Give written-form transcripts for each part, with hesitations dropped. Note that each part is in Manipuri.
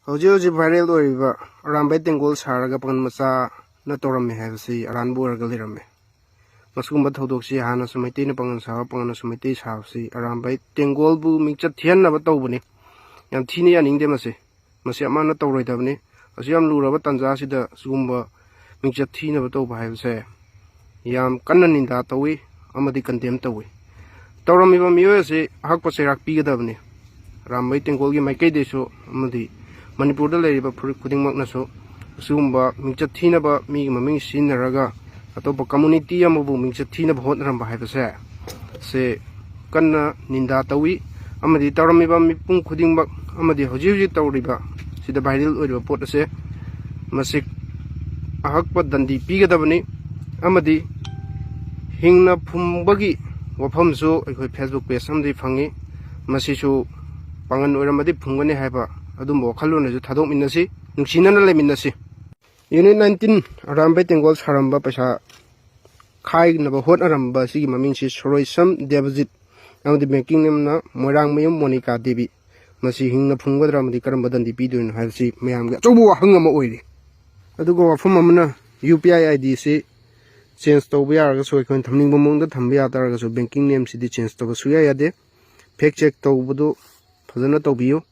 Hojii viral oiriba Arambai Tengol Saraga Pan Masa Natorame Havesi Aranbu Argalirame. Maskumba Todoxi Hana Sumatina Pangan Sara Pangana Sumitis Housey Arambai Tengol Bu Mixat Tiana Batobani Yam Tini and Indemasi Masiamana Toritavani Asiam Lura Tanzasi the Zumba Mixatina Batoba Havese Yam Kanan in that way Amadi condemned away. Toramiva Musi Hakpaserak Pigadavani Rambai Tengolgi Makedesho Amadi Manipur Lariba Pudding Magnaso, Zumba, Mixatina, me, Maming Sinaraga, Atopa community, Amabu, Mixatina, Hotram Bahasa. Say, Kana, Nindatawi, Amadi Taramiba, Mipung, Kudding Bak, Amadi Hoji Tauriba, see the Bidil with a pot say, Masik Ahakpa Dandi Pigadavani, Amadi Hingna Pumbagi, Wapamzo, a Facebook page, someday Fangi, Masishu, Pangan Uramadi Pungani Haba. Adumbo Kaluna Tadom in the sea, Nuxina Leminasi. Unit 19 Arambai Tengol Saramba Pasha Kai Nabahot Aramba Sigi Maminsi Soroisam Deposit and the making them na Morang Mayum Monica Debi. Masi Hing the Pungadram the Karambadan the Pidu and Halsi Mayam Tobu Hungama Oili. Adugo from Mamma UPI IDC change to be Argas so I can taming among the Tambia Targas of banking name city change to Suyade. Pek check to Budo Pazana Tobio.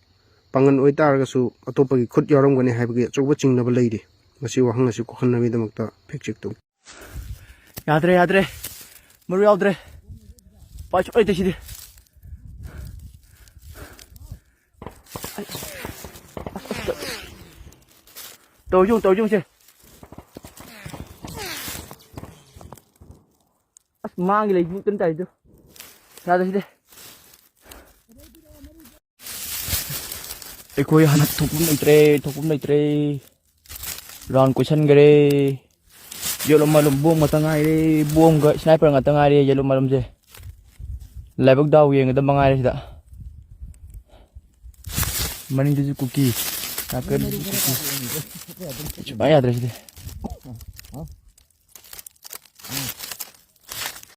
Pangan Oitargasu, a topic could your own when I have get watching of a lady. Masi Wahanga Sukana with the picture too. Yadre, Murialdre, Patch Oitacidi. Told you, Mangly, you can tell you. Saturday. Eko yana thopum naitre round question gare yellow malum boom matangai re boom ga sniper ngatangai re yellow malum je labak daw yeng da mangai re da mani de cookie akan cookie baya adres de